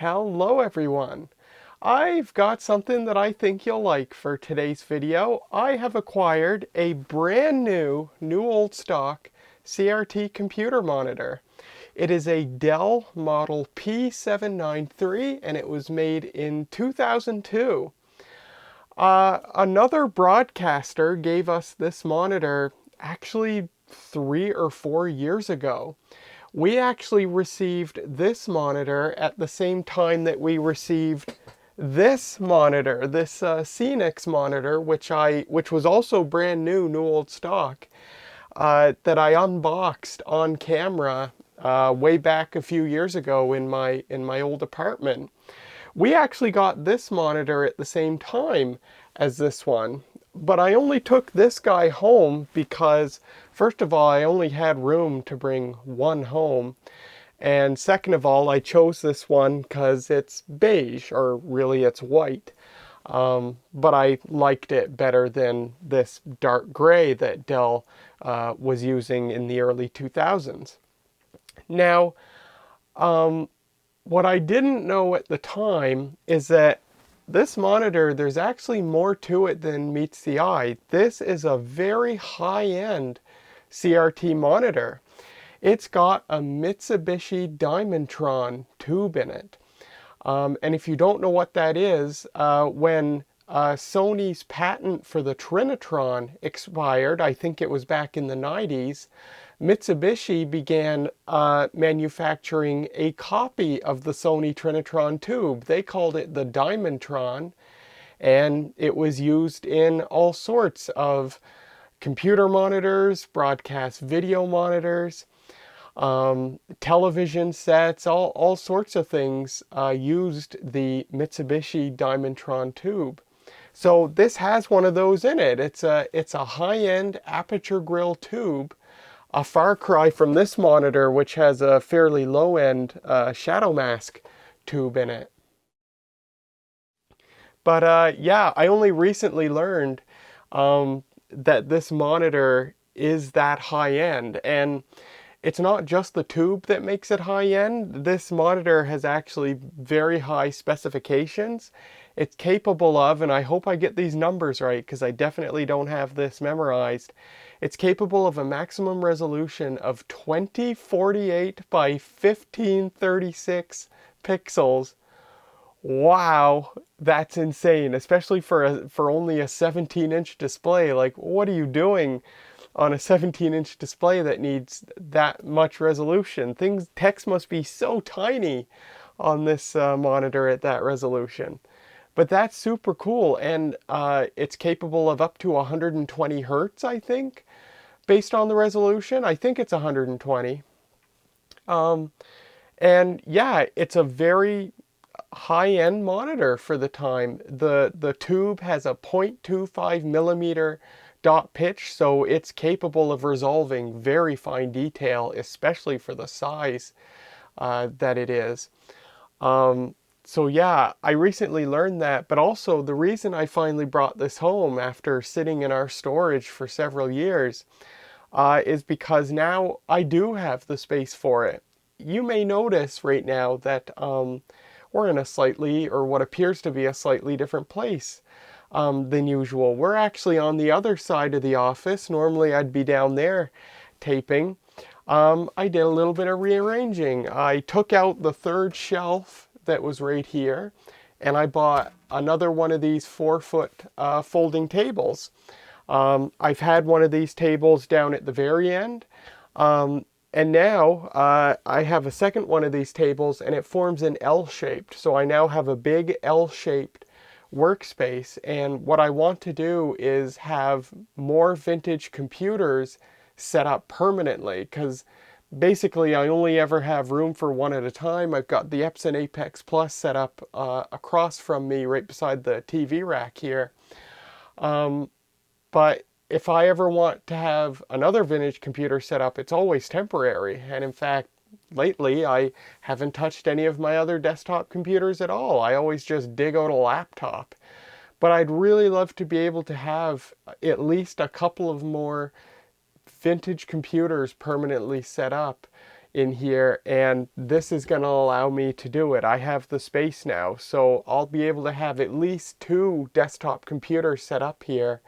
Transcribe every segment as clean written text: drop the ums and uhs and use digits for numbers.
Hello everyone! I've got something that I think you'll like for today's video. I have acquired a brand new old stock CRT computer monitor. It is a Dell model P793 and it was made in 2002. Another broadcaster gave us this monitor actually 3 or 4 years ago. We actually received this monitor at the same time that we received this monitor, this Scenics monitor, which was also brand new old stock, that I unboxed on camera way back a few years ago in my old apartment. We actually got this monitor at the same time as this one, but I only took this guy home because, first of all, I only had room to bring one home, and second of all, I chose this one because it's beige, or really it's white, but I liked it better than this dark gray that Dell was using in the early 2000s. Now, what I didn't know at the time is that this monitor, there's actually more to it than meets the eye. This is a very high-end CRT monitor. It's got a Mitsubishi Diamondtron tube in it. And if you don't know what that is, when Sony's patent for the Trinitron expired, I think it was back in the 90s, Mitsubishi began manufacturing a copy of the Sony Trinitron tube. They called it the Diamondtron, and it was used in all sorts of computer monitors, broadcast video monitors, television sets, all sorts of things used the Mitsubishi Diamondtron tube. So this has one of those in it. It's a high-end aperture grille tube, a far cry from this monitor, which has a fairly low-end shadow mask tube in it. But yeah, I only recently learned that this monitor is that high-end, and it's not just the tube that makes it high-end. This monitor has actually very high specifications. It's capable of, and I hope I get these numbers right because I definitely don't have this memorized, it's capable of a maximum resolution of 2048 by 1536 pixels. Wow, that's insane, especially for only a 17-inch display. Like, what are you doing on a 17-inch display that needs that much resolution? Text must be so tiny on this monitor at that resolution. But that's super cool, and it's capable of up to 120 hertz, I think, based on the resolution. I think it's 120. And yeah, it's a very high-end monitor for the time. The tube has a 0.25 millimeter dot pitch, so it's capable of resolving very fine detail, especially for the size that it is. So yeah, I recently learned that, but also the reason I finally brought this home after sitting in our storage for several years is because now I do have the space for it. You may notice right now that we're in a slightly, or what appears to be a slightly different place than usual. We're actually on the other side of the office. Normally I'd be down there taping. I did a little bit of rearranging. I took out the third shelf that was right here, and I bought another one of these 4-foot folding tables. I've had one of these tables down at the very end, and now I have a second one of these tables, and it forms an L-shaped. So I now have a big L-shaped workspace, and what I want to do is have more vintage computers set up permanently, because basically I only ever have room for one at a time. I've got the Epson Apex Plus set up across from me right beside the TV rack here. But if I ever want to have another vintage computer set up, it's always temporary. And in fact, lately I haven't touched any of my other desktop computers at all. I always just dig out a laptop. But I'd really love to be able to have at least a couple of more vintage computers permanently set up in here, and this is going to allow me to do it. I have the space now, so I'll be able to have at least 2 desktop computers set up here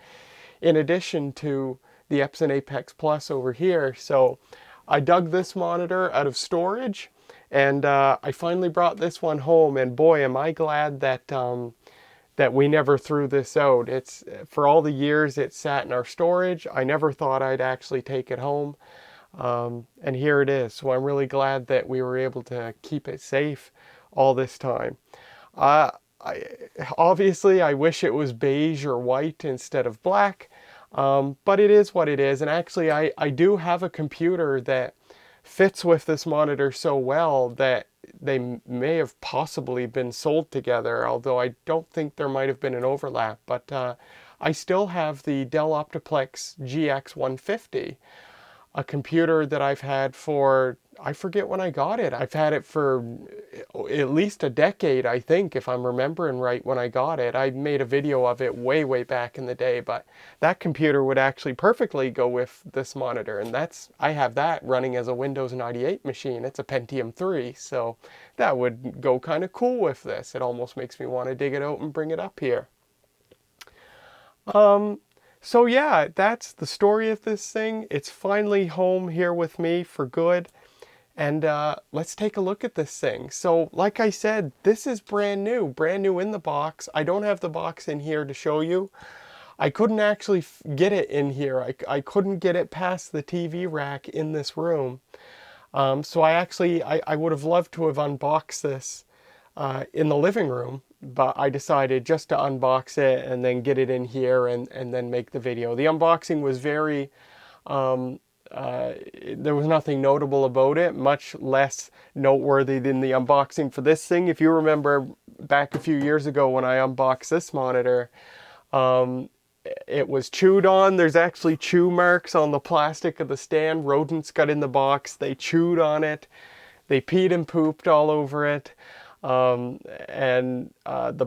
in addition to the Epson Apex Plus over here. So I dug this monitor out of storage, and I finally brought this one home, and boy, am I glad that that we never threw this out. It's, for all the years it sat in our storage, I never thought I'd actually take it home. And here it is. So I'm really glad that we were able to keep it safe all this time. I, obviously, I wish it was beige or white instead of black, but it is what it is. And actually, I do have a computer that fits with this monitor so well that they may have possibly been sold together, although I don't think there might have been an overlap. But I still have the Dell Optiplex GX150, a computer that I've had for, I forget when I got it. I've had it for at least a decade, I think, if I'm remembering right when I got it. I made a video of it way, way back in the day, but that computer would actually perfectly go with this monitor, and I have that running as a Windows 98 machine. It's a Pentium 3, so that would go kind of cool with this. It almost makes me want to dig it out and bring it up here. So yeah, that's the story of this thing. It's finally home here with me for good. And let's take a look at this thing. So like I said, this is brand new in the box. I don't have the box in here to show you. I couldn't actually get it in here. I couldn't get it past the TV rack in this room. So I would have loved to have unboxed this in the living room, but I decided just to unbox it and then get it in here and then make the video. The unboxing was very, there was nothing notable about it, much less noteworthy than the unboxing for this thing. If you remember back a few years ago when I unboxed this monitor, it was chewed on. There's actually chew marks on the plastic of the stand. Rodents got in the box, they chewed on it, they peed and pooped all over it. The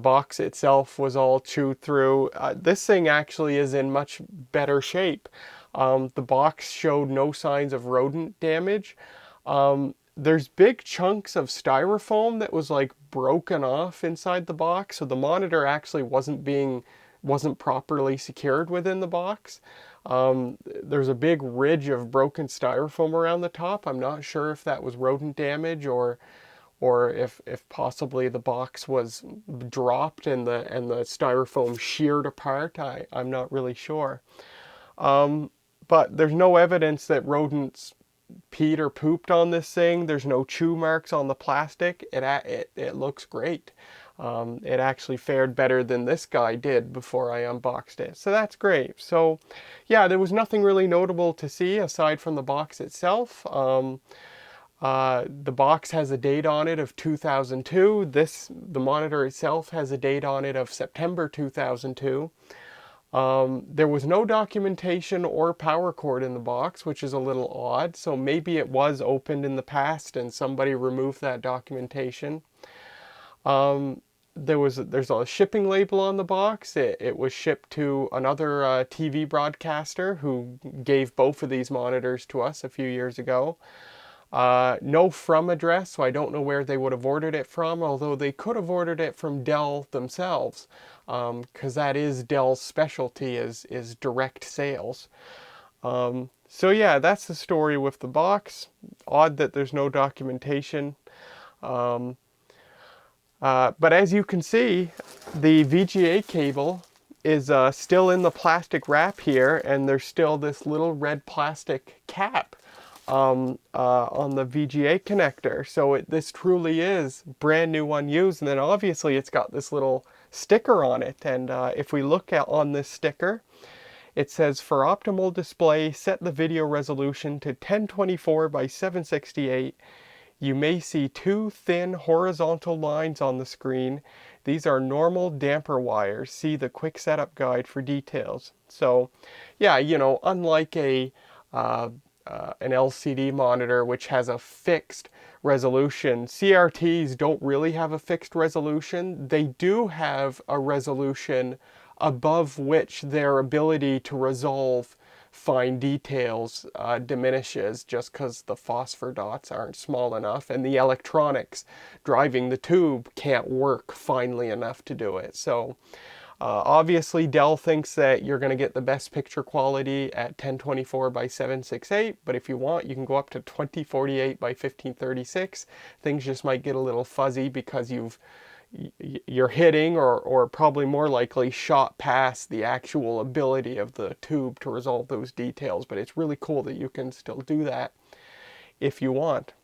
box itself was all chewed through. This thing actually is in much better shape. The box showed no signs of rodent damage. There's big chunks of styrofoam that was like broken off inside the box, so the monitor actually wasn't properly secured within the box. There's a big ridge of broken styrofoam around the top. I'm not sure if that was rodent damage or if possibly the box was dropped and the styrofoam sheared apart. I'm not really sure. But there's no evidence that rodents peed or pooped on this thing. There's no chew marks on the plastic. It looks great. It actually fared better than this guy did before I unboxed it. So that's great. So yeah, there was nothing really notable to see aside from the box itself. The box has a date on it of 2002. The monitor itself has a date on it of September 2002. There was no documentation or power cord in the box, which is a little odd. So maybe it was opened in the past and somebody removed that documentation. There's a shipping label on the box. It was shipped to another TV broadcaster who gave both of these monitors to us a few years ago. No from address, so I don't know where they would have ordered it from, although they could have ordered it from Dell themselves, because that is Dell's specialty, is direct sales. So yeah, that's the story with the box. Odd that there's no documentation. But as you can see, the VGA cable is still in the plastic wrap here, and there's still this little red plastic cap on the VGA connector. So this truly is brand new, unused. And then obviously it's got this little sticker on it. And if we look on this sticker, it says, for optimal display, set the video resolution to 1024 by 768. You may see 2 thin horizontal lines on the screen. These are normal damper wires. See the quick setup guide for details. So yeah, you know, unlike an LCD monitor which has a fixed resolution, CRTs don't really have a fixed resolution. They do have a resolution above which their ability to resolve fine details diminishes just because the phosphor dots aren't small enough and the electronics driving the tube can't work finely enough to do it. So obviously Dell thinks that you're going to get the best picture quality at 1024 by 768, but if you want, you can go up to 2048 by 1536. Things just might get a little fuzzy because you're hitting or probably more likely shot past the actual ability of the tube to resolve those details, but it's really cool that you can still do that if you want.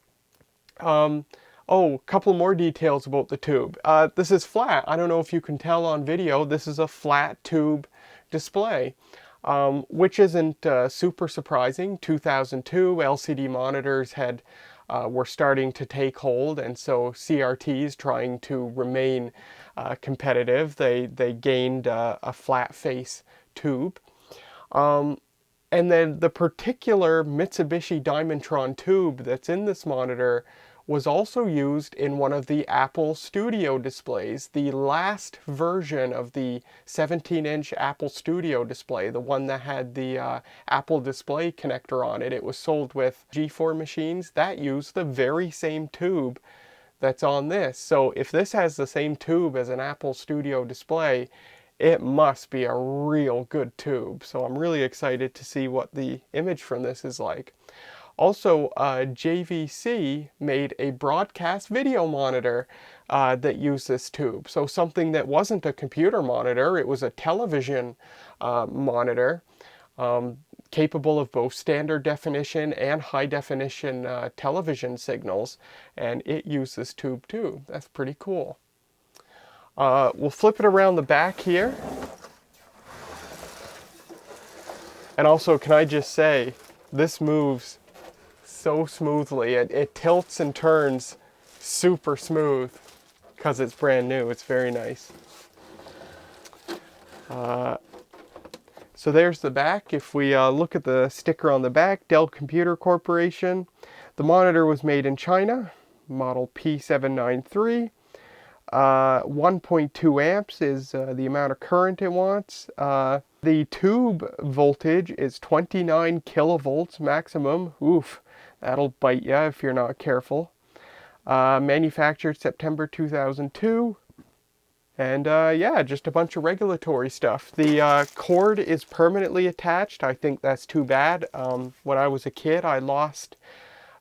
Oh, a couple more details about the tube. This is flat. I don't know if you can tell on video. This is a flat tube display, which isn't super surprising. 2002 LCD monitors were starting to take hold, and so CRTs, trying to remain competitive, they gained a flat face tube. And then the particular Mitsubishi Diamondtron tube that's in this monitor was also used in one of the Apple Studio displays. The last version of the 17-inch Apple Studio display, the one that had the Apple Display connector on it, it was sold with G4 machines, that used the very same tube that's on this. So if this has the same tube as an Apple Studio display, it must be a real good tube. So I'm really excited to see what the image from this is like. Also, JVC made a broadcast video monitor that used this tube. So something that wasn't a computer monitor, it was a television monitor capable of both standard definition and high definition television signals. And it used this tube too. That's pretty cool. We'll flip it around the back here. And also, can I just say, this moves so smoothly. It tilts and turns super smooth because it's brand new. It's very nice. So there's the back. If we look at the sticker on the back, Dell Computer Corporation. The monitor was made in China, model P793. 1.2 amps is the amount of current it wants. The tube voltage is 29 kilovolts maximum. Oof. That'll bite you if you're not careful. Manufactured September 2002. And yeah, just a bunch of regulatory stuff. The cord is permanently attached. I think that's too bad. When I was a kid, I lost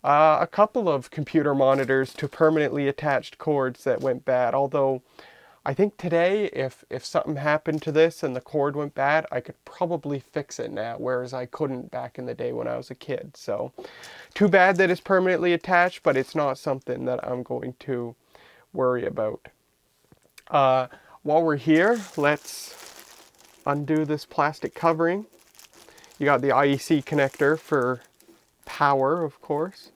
a couple of computer monitors to permanently attached cords that went bad. Although I think today, if something happened to this and the cord went bad, I could probably fix it now, whereas I couldn't back in the day when I was a kid. So too bad that it's permanently attached, but it's not something that I'm going to worry about. While we're here, let's undo this plastic covering. You got the IEC connector for power, of course.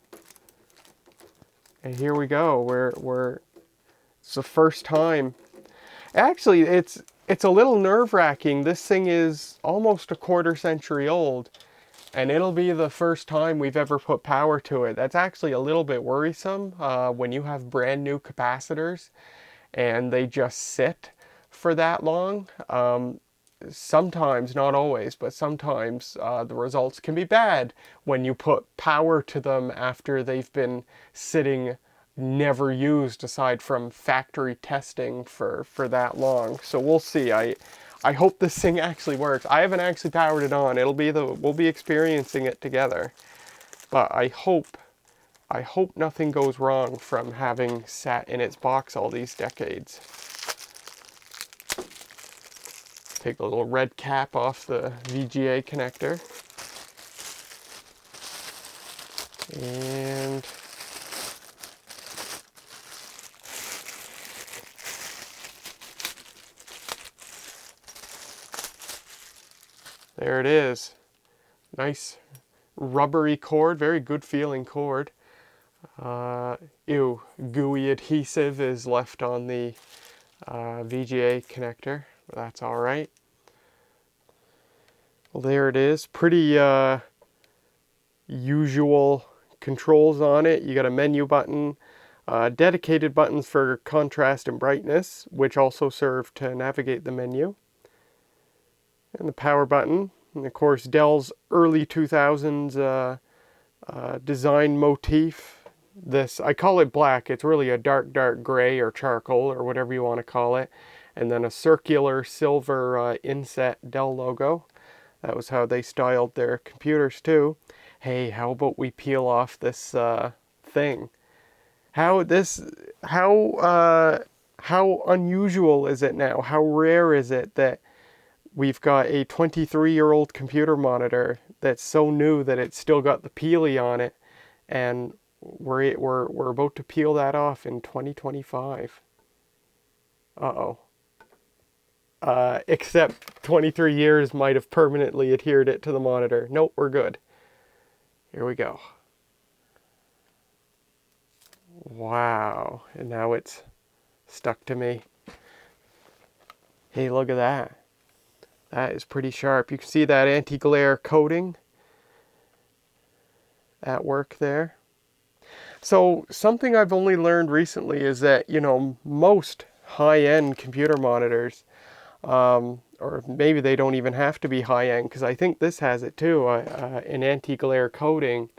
And here we go. It's the first time. Actually, it's a little nerve-wracking. This thing is almost a quarter century old, and it'll be the first time we've ever put power to it. That's actually a little bit worrisome when you have brand new capacitors and they just sit for that long. Sometimes, not always, but sometimes the results can be bad when you put power to them after they've been sitting never used aside from factory testing for that long. So we'll see. I hope this thing actually works. I haven't actually powered it on. We'll be experiencing it together. But I hope nothing goes wrong from having sat in its box all these decades. Take a little red cap off the VGA connector. And there it is. Nice rubbery cord, very good feeling cord. Gooey adhesive is left on the VGA connector. That's all right. Well, there it is. Pretty usual controls on it. You got a menu button, dedicated buttons for contrast and brightness, which also serve to navigate the menu. And the power button, And of course, Dell's early 2000s design motif. This, I call it black. It's really a dark gray or charcoal or whatever you want to call it. And then a circular silver inset Dell logo. That was how they styled their computers too. Hey, how about we peel off this thing? How unusual is it now? How rare is it that we've got a 23-year-old computer monitor that's so new that it's still got the peely on it, and we're about to peel that off in 2025. Uh-oh. Except 23 years might have permanently adhered it to the monitor. Nope, we're good. Here we go. Wow, and now it's stuck to me. Hey, look at that. That is pretty sharp. You can see that anti-glare coating at work there. So something I've only learned recently is that, you know, most high-end computer monitors, or maybe they don't even have to be high-end, because I think this has it too, an anti-glare coating.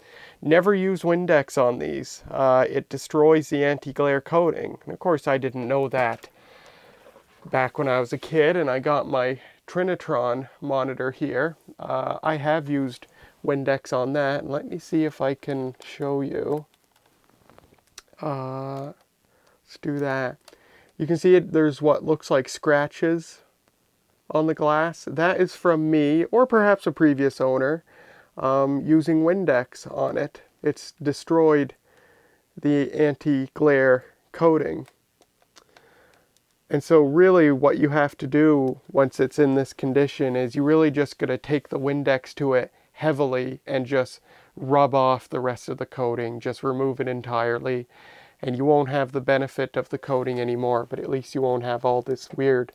Never use Windex on these. It destroys the anti-glare coating. And of course, I didn't know that back when I was a kid and I got my Trinitron monitor here. I have used Windex on that. And let me see if I can show you. Let's do that. You can see it. There's what looks like scratches on the glass. That is from me, or perhaps a previous owner, using Windex on it. It's destroyed the anti-glare coating. And so really what you have to do once it's in this condition is you really just got to take the Windex to it heavily and just rub off the rest of the coating. Just remove it entirely. And you won't have the benefit of the coating anymore, but at least you won't have all this weird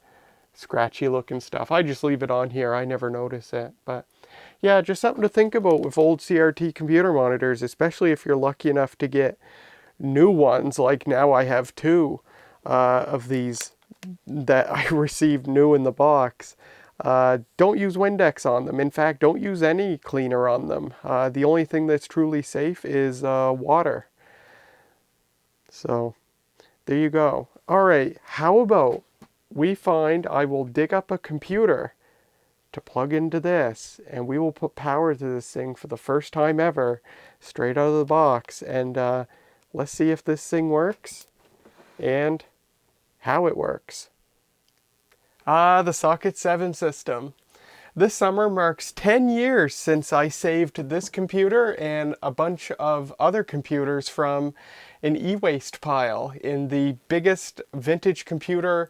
scratchy looking stuff. I just leave it on here. I never notice it. But yeah, just something to think about with old CRT computer monitors, especially if you're lucky enough to get new ones. Like now I have two of these that I received new in the box. Don't use Windex on them. In fact, don't use any cleaner on them. The only thing that's truly safe is water. So there you go. All right, how about I will dig up a computer to plug into this, and we will put power to this thing for the first time ever, straight out of the box, and let's see if this thing works and how it works. The Socket 7 system. This summer marks 10 years since I saved this computer and a bunch of other computers from an e-waste pile in the biggest vintage computer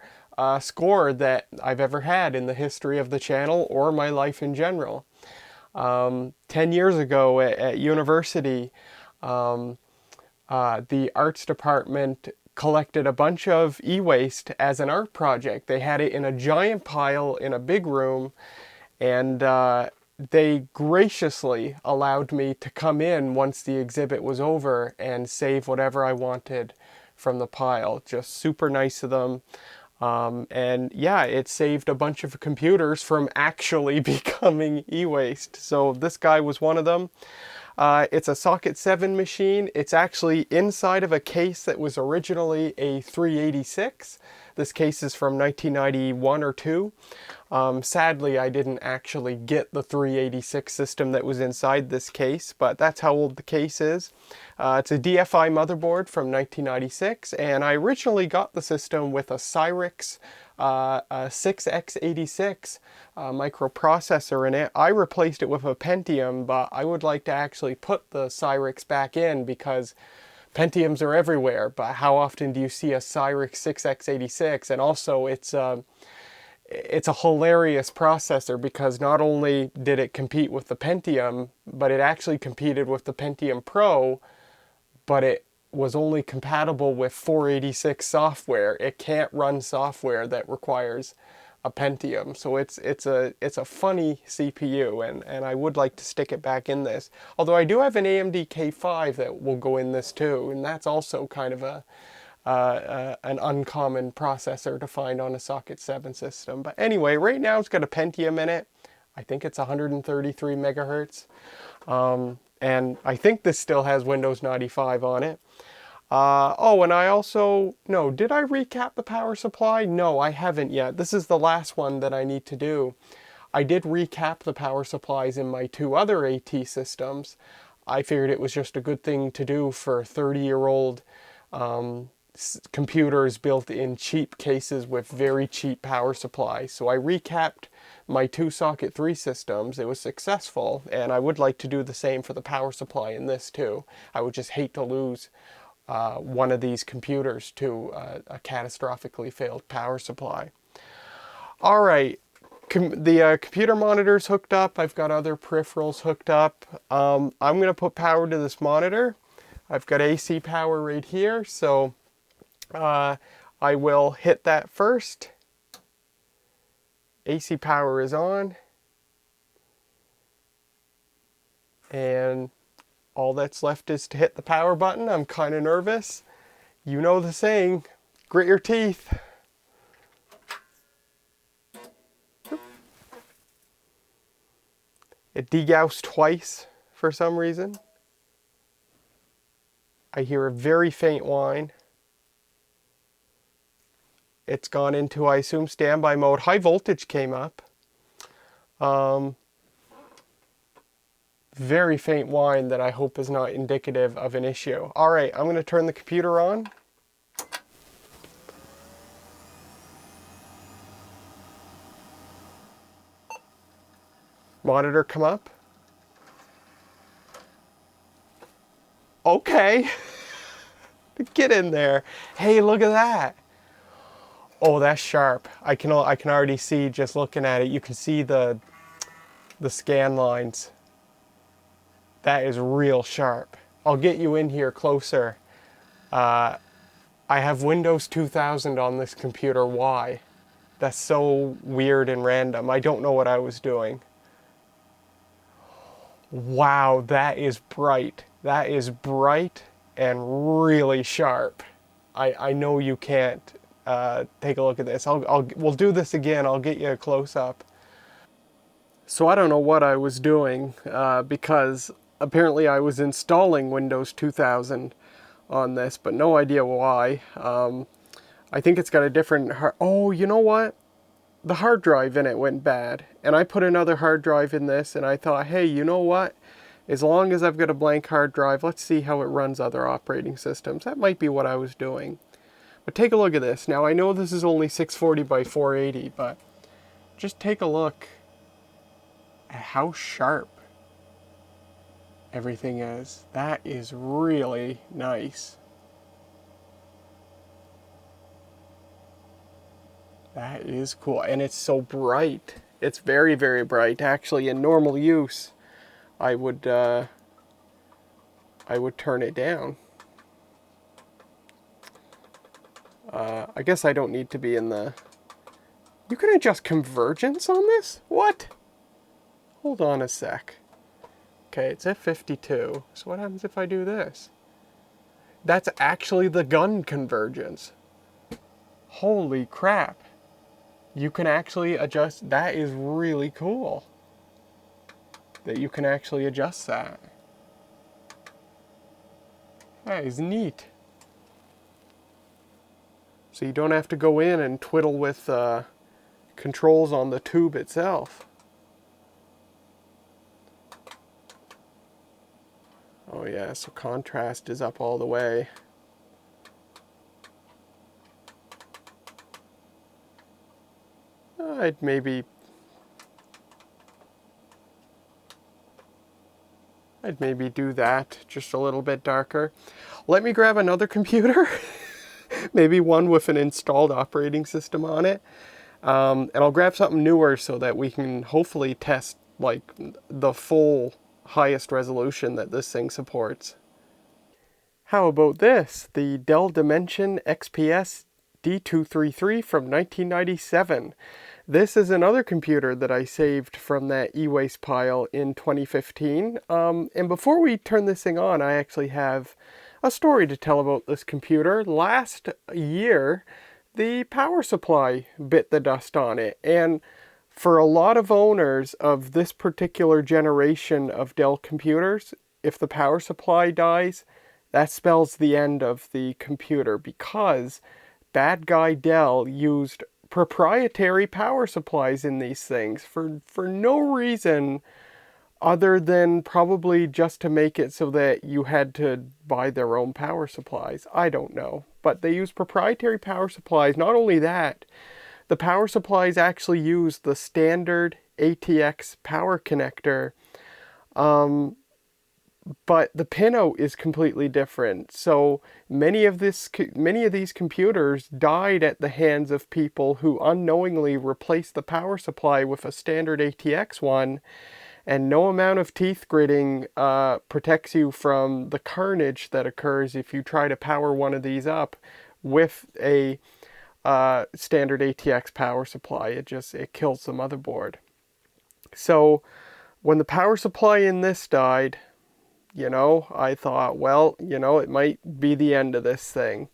score that I've ever had in the history of the channel or my life in general. 10 years ago at university, the arts department collected a bunch of e-waste as an art project. They had it in a giant pile in a big room, and they graciously allowed me to come in once the exhibit was over and save whatever I wanted from the pile. Just super nice of them. And yeah, it saved a bunch of computers from actually becoming e-waste. So this guy was one of them. It's a Socket 7 machine. It's actually inside of a case that was originally a 386. This case is from 1991 or 2. Sadly, I didn't actually get the 386 system that was inside this case, but that's how old the case is. It's a DFI motherboard from 1996, and I originally got the system with a Cyrix 6x86 microprocessor in it. I replaced it with a Pentium, but I would like to actually put the Cyrix back in because Pentiums are everywhere, but how often do you see a Cyrix 6x86? And also it's a hilarious processor because not only did it compete with the Pentium, but it actually competed with the Pentium Pro, but it was only compatible with 486 software. It can't run software that requires a Pentium. So it's a funny CPU, and I would like to stick it back in this. Although I do have an AMD K5 that will go in this too, and that's also kind of an uncommon processor to find on a Socket 7 system. But anyway, right now it's got a Pentium in it. I think it's 133 megahertz. And I think this still has Windows 95 on it. Oh, and I also, no, did I recap the power supply? No, I haven't yet. This is the last one that I need to do. I did recap the power supplies in my two other AT systems. I figured it was just a good thing to do for 30-year-old computers built in cheap cases with very cheap power supplies. So I recapped my two socket 3 systems. It was successful, and I would like to do the same for the power supply in this too. I would just hate to lose one of these computers to a catastrophically failed power supply. All right, the computer monitor's hooked up. I've got other peripherals hooked up. I'm going to put power to this monitor. I've got AC power right here, so I will hit that first. AC power is on. And all that's left is to hit the power button. I'm kind of nervous. You know the saying, grit your teeth. It degaussed twice for some reason. I hear a very faint whine. It's gone into, I assume, standby mode. High voltage came up. Very faint whine that I hope is not indicative of an issue. All right, I'm going to turn the computer on. Monitor come up. Okay. Get in there. Hey, look at that. Oh, that's sharp. I can already see just looking at it. You can see the scan lines. That is real sharp. I'll get you in here closer. I have Windows 2000 on this computer. Why? That's so weird and random. I don't know what I was doing. Wow, that is bright. That is bright and really sharp. I know you can't take a look at this. We'll do this again. I'll get you a close-up. So I don't know what I was doing because apparently I was installing Windows 2000 on this, but no idea why. I think it's got a different oh, you know what? The hard drive in it went bad, and I put another hard drive in this, and I thought, hey, you know what? As long as I've got a blank hard drive, let's see how it runs other operating systems. That might be what I was doing. But take a look at this. Now, I know this is only 640 by 480, but just take a look at how sharp everything is. That is really nice. That is cool, and it's so bright. It's very, very bright. Actually, in normal use, I would turn it down. I guess I don't need to be in the... You can adjust convergence on this? What? Hold on a sec. Okay, it's at 52. So what happens if I do this? That's actually the gun convergence. Holy crap. You can actually adjust. That is really cool. That you can actually adjust that. That is neat. So you don't have to go in and twiddle with controls on the tube itself. Oh yeah, so contrast is up all the way. I'd maybe do that just a little bit darker. Let me grab another computer, maybe one with an installed operating system on it, and I'll grab something newer so that we can hopefully test like the full highest resolution that this thing supports. How about this? The Dell Dimension XPS D233 from 1997. This is another computer that I saved from that e-waste pile in 2015. And before we turn this thing on, I actually have a story to tell about this computer. Last year, the power supply bit the dust on it. And For a lot of owners of this particular generation of Dell computers, if the power supply dies, that spells the end of the computer, because bad guy Dell used proprietary power supplies in these things for no reason other than probably just to make it so that you had to buy their own power supplies. I don't know. But they use proprietary power supplies. Not only that, the power supplies actually use the standard ATX power connector, but the pinout is completely different. So many of these computers died at the hands of people who unknowingly replaced the power supply with a standard ATX one, and no amount of teeth gritting protects you from the carnage that occurs if you try to power one of these up with a standard ATX power supply. It kills the motherboard. So when the power supply in this died, I thought, well, it might be the end of this thing.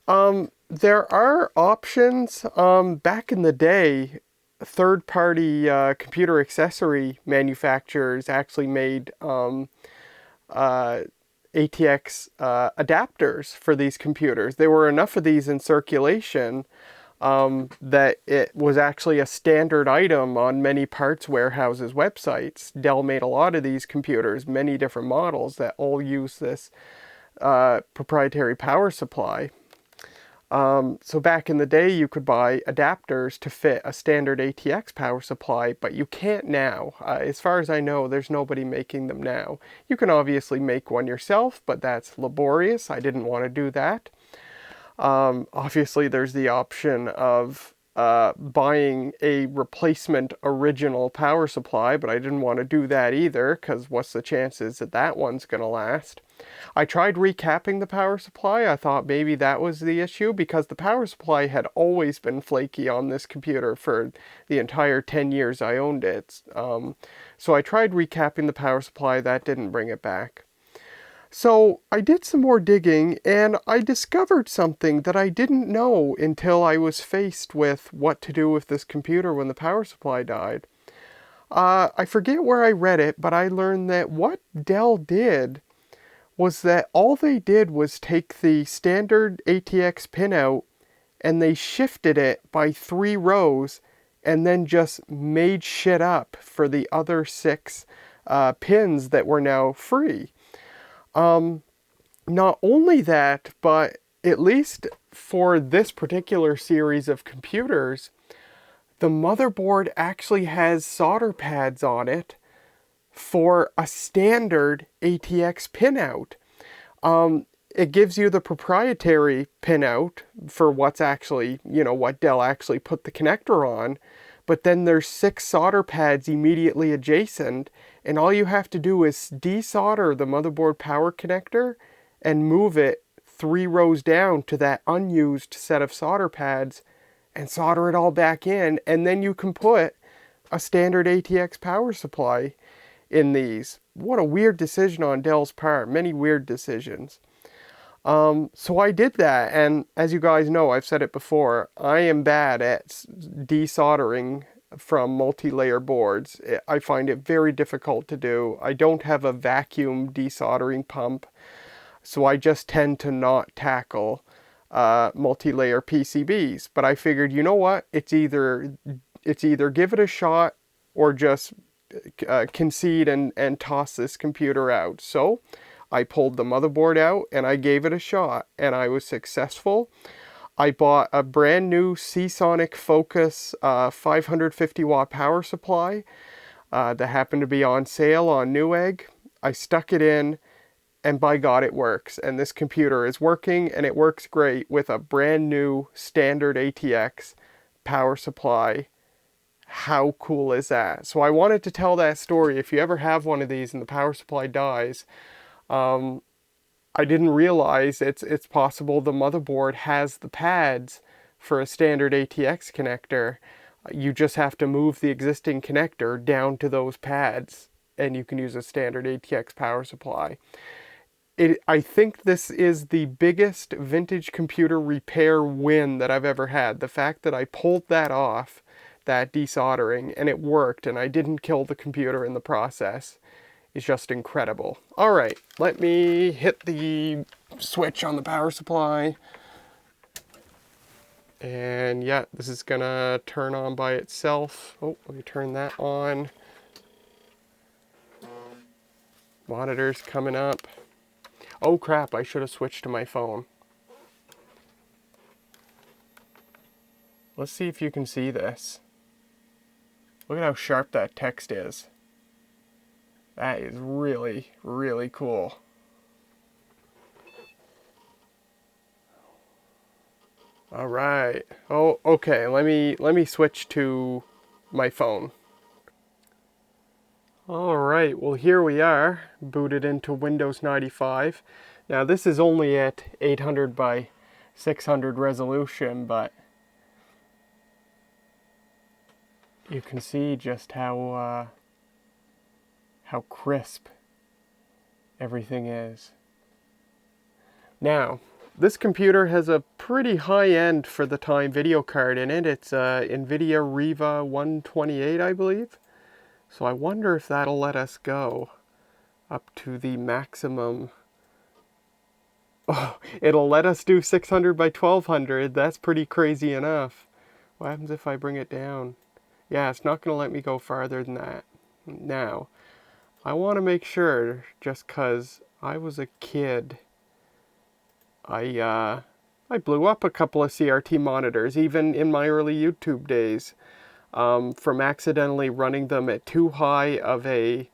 There are options. Back in the day, third-party computer accessory manufacturers actually made ATX adapters for these computers. There were enough of these in circulation that it was actually a standard item on many parts warehouses' websites. Dell made a lot of these computers, many different models that all use this proprietary power supply. So back in the day, you could buy adapters to fit a standard ATX power supply, but you can't now. As far as I know, there's nobody making them now. You can obviously make one yourself, but that's laborious. I didn't want to do that. Obviously, there's the option of buying a replacement original power supply, but I didn't want to do that either, because what's the chances that that one's going to last? I tried recapping the power supply. I thought maybe that was the issue, because the power supply had always been flaky on this computer for the entire 10 years I owned it. So I tried recapping the power supply. That didn't bring it back. So I did some more digging, and I discovered something that I didn't know until I was faced with what to do with this computer when the power supply died. I forget where I read it, but I learned that what Dell did was that all they did was take the standard ATX pinout and they shifted it by 3 rows and then just made shit up for the other 6 pins that were now free. Not only that, but at least for this particular series of computers, the motherboard actually has solder pads on it for a standard ATX pinout. It gives you the proprietary pinout for what's actually, what Dell actually put the connector on, but then there's 6 solder pads immediately adjacent, and all you have to do is desolder the motherboard power connector and move it 3 rows down to that unused set of solder pads and solder it all back in, and then you can put a standard ATX power supply in these. What a weird decision on Dell's part. Many weird decisions. So I did that, and as you guys know, I've said it before, I am bad at desoldering from multi-layer boards. I find it very difficult to do. I don't have a vacuum desoldering pump, so I just tend to not tackle multi-layer PCBs. But I figured, you know what? It's either give it a shot or just concede and toss this computer out. So I pulled the motherboard out and I gave it a shot, and I was successful. I bought a brand new Seasonic Focus 550 watt power supply that happened to be on sale on Newegg. I stuck it in, and by God, it works. And this computer is working, and it works great with a brand new standard ATX power supply. How cool is that? So I wanted to tell that story. If you ever have one of these and the power supply dies, I didn't realize it's possible the motherboard has the pads for a standard ATX connector. You just have to move the existing connector down to those pads, and you can use a standard ATX power supply. I think this is the biggest vintage computer repair win that I've ever had. The fact that I pulled that off that desoldering, and it worked, and I didn't kill the computer in the process, is just incredible. All right, let me hit the switch on the power supply. And yeah, this is gonna turn on by itself. Oh, let me turn that on. Monitor's coming up. Oh crap, I should have switched to my phone. Let's see if you can see this. Look at how sharp that text is. That is really, really cool. All right. Oh, okay. Let me switch to my phone. All right. Well, here we are, booted into Windows 95. Now, this is only at 800 by 600 resolution, but you can see just how crisp everything is. Now, this computer has a pretty high-end for the time video card in it. It's NVIDIA Riva 128, I believe. So I wonder if that'll let us go up to the maximum. Oh, it'll let us do 600 by 1200. That's pretty crazy enough. What happens if I bring it down? Yeah, it's not going to let me go farther than that. Now, I want to make sure, just because I was a kid, I blew up a couple of CRT monitors, even in my early YouTube days, from accidentally running them at too high of a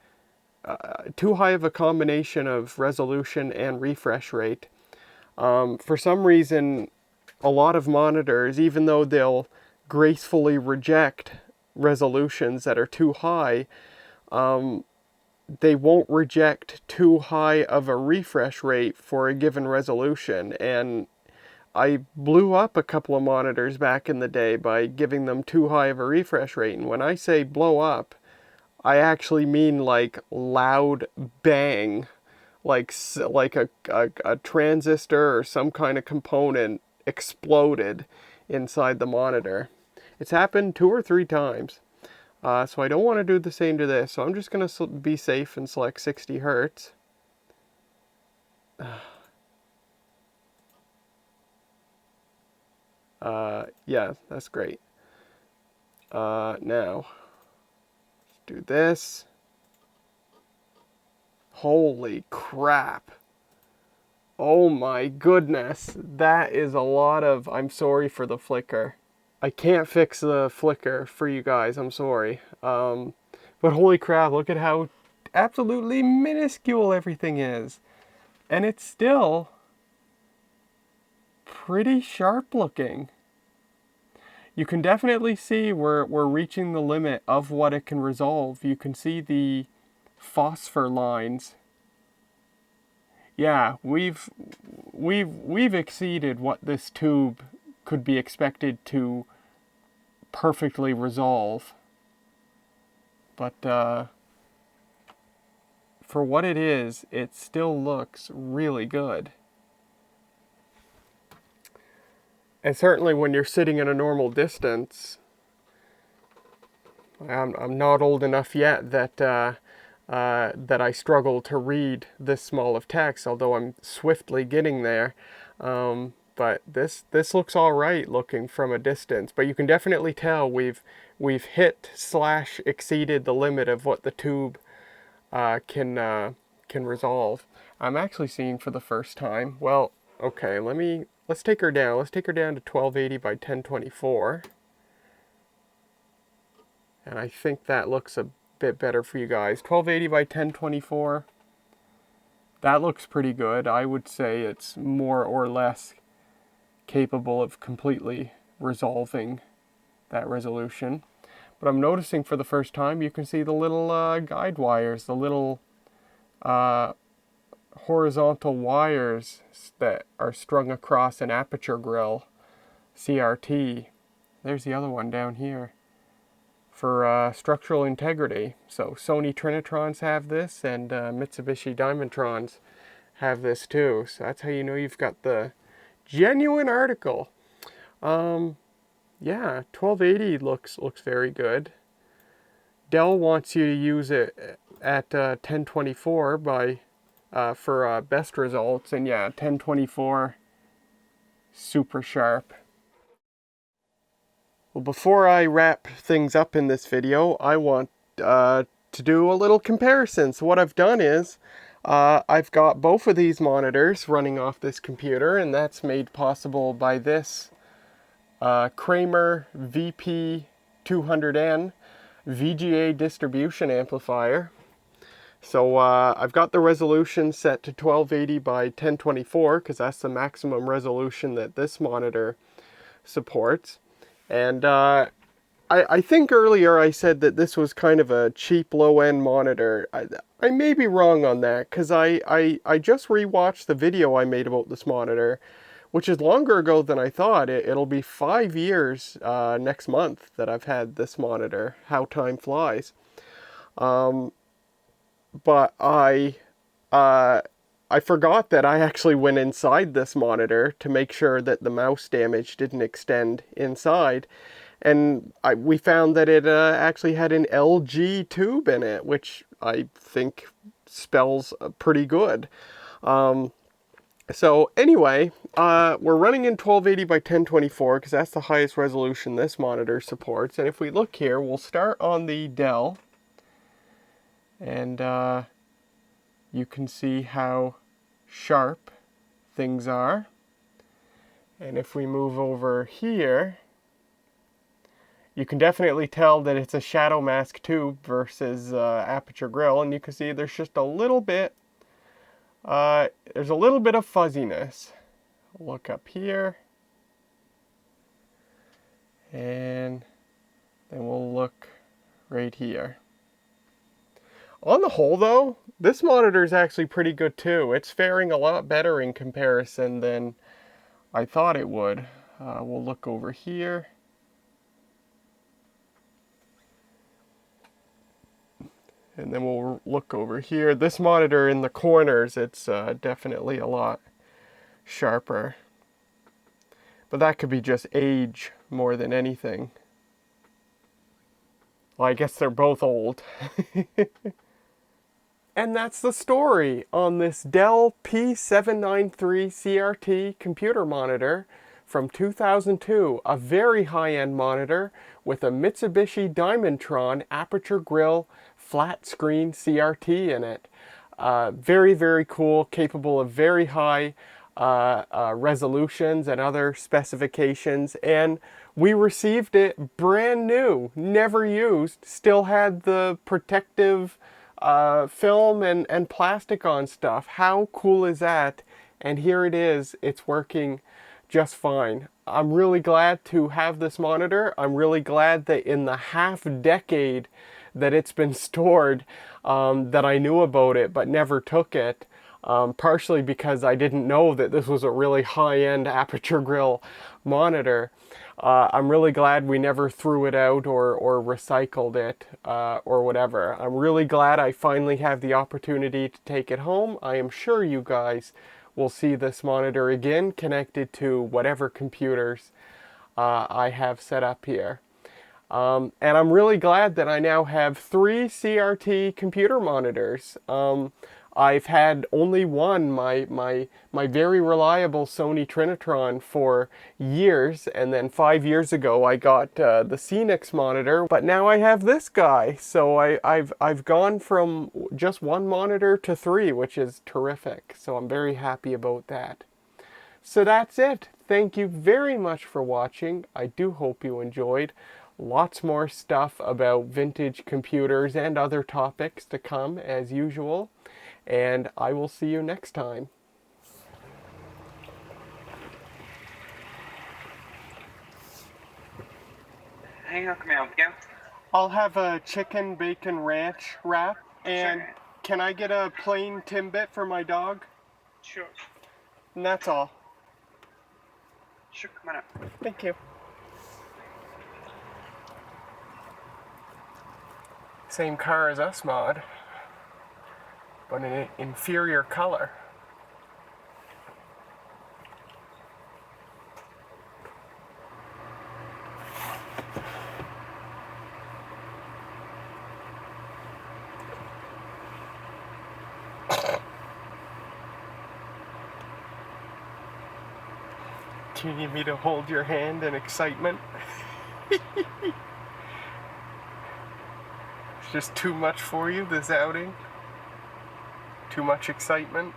combination of resolution and refresh rate. For some reason, a lot of monitors, even though they'll gracefully reject resolutions that are too high, they won't reject too high of a refresh rate for a given resolution. And I blew up a couple of monitors back in the day by giving them too high of a refresh rate. And when I say blow up, I actually mean like loud bang, like a transistor or some kind of component exploded inside the monitor. It's happened 2 or 3 times. So I don't want to do the same to this. So I'm just going to be safe and select 60 Hertz. Yeah, that's great. Now, let's do this. Holy crap. Oh my goodness. That is a lot of... I'm sorry for the flicker. I can't fix the flicker for you guys, I'm sorry. But holy crap, look at how absolutely minuscule everything is. And it's still pretty sharp looking. You can definitely see we're reaching the limit of what it can resolve. You can see the phosphor lines. Yeah, we've exceeded what this tube could be expected to perfectly resolve. But for what it is, it still looks really good. And certainly when you're sitting at a normal distance, I'm not old enough yet that that I struggle to read this small of text, although I'm swiftly getting there. But this looks all right looking from a distance. But you can definitely tell we've hit / exceeded the limit of what the tube can resolve. I'm actually seeing for the first time. Well, okay, let's take her down. Let's take her down to 1280 by 1024. And I think that looks a bit better for you guys. 1280 by 1024. That looks pretty good. I would say it's more or less capable of completely resolving that resolution. But I'm noticing for the first time you can see the little guide wires, the little horizontal wires that are strung across an aperture grille CRT. There's the other one down here for structural integrity. So Sony Trinitrons have this, and Mitsubishi Diamondtrons have this too. So that's how you know you've got the genuine article. Yeah, 1280 looks very good. Dell wants you to use it at 1024 for best results, and yeah, 1024 super sharp. Well, before I wrap things up in this video, I want to do a little comparison. So what I've done is I've got both of these monitors running off this computer, and that's made possible by this Kramer VP200N VGA distribution amplifier. So I've got the resolution set to 1280 by 1024 because that's the maximum resolution that this monitor supports. And I think earlier I said that this was kind of a cheap low-end monitor. I may be wrong on that because I just rewatched the video I made about this monitor, which is longer ago than I thought. It'll be 5 years next month that I've had this monitor. How time flies. But I forgot that I actually went inside this monitor to make sure that the mouse damage didn't extend inside. And we found that it actually had an LG tube in it, which I think spells pretty good. So anyway, we're running in 1280 by 1024 because that's the highest resolution this monitor supports. And if we look here, we'll start on the Dell. And you can see how sharp things are. And if we move over here, you can definitely tell that it's a shadow mask tube versus aperture grille, and you can see there's just a little bit, there's a little bit of fuzziness. Look up here, and then we'll look right here. On the whole though, this monitor is actually pretty good too. It's faring a lot better in comparison than I thought it would. We'll look over here. And then we'll look over here. This monitor in the corners, it's definitely a lot sharper. But that could be just age more than anything. Well, I guess they're both old. And that's the story on this Dell P793 CRT computer monitor from 2002. A very high-end monitor with a Mitsubishi Diamondtron aperture grille flat screen CRT in it. Very, very cool, capable of very high resolutions and other specifications. And we received it brand new, never used, still had the protective film and plastic on stuff. How cool is that? And here it is, it's working just fine. I'm really glad to have this monitor. I'm really glad that in the half decade that it's been stored, that I knew about it but never took it. Partially because I didn't know that this was a really high-end aperture grille monitor. I'm really glad we never threw it out or recycled it or whatever. I'm really glad I finally have the opportunity to take it home. I am sure you guys will see this monitor again connected to whatever computers I have set up here. And I'm really glad that I now have 3 CRT computer monitors. I've had only one, my very reliable Sony Trinitron, for years, and then 5 years ago I got the Xenix monitor, but now I have this guy. So I've gone from just one monitor to 3, which is terrific. So I'm very happy about that. So that's it. Thank you very much for watching. I do hope you enjoyed. Lots more stuff about vintage computers and other topics to come as usual. And I will see you next time. Hey, how can I help you? I'll have a chicken bacon ranch wrap. And Sure. can I get a plain Timbit for my dog? Sure. And that's all. Sure, come on up. Thank you. Same car as us, Maud, but in an inferior color. Do you need me to hold your hand in excitement? It's just too much for you, this outing? Too much excitement?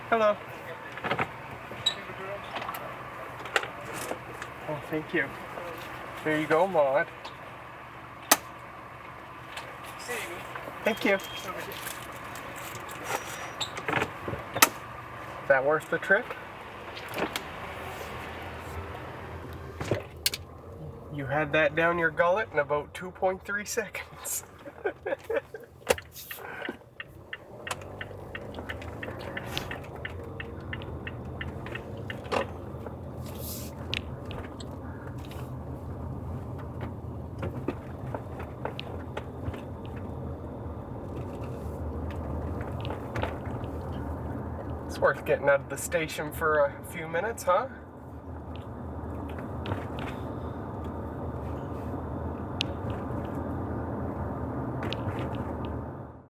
Hello. Oh, thank you. There you go, Maud. Thank you. Is that worth the trip? You had that down your gullet in about 2.3 seconds. It's worth getting out of the station for a few minutes, huh?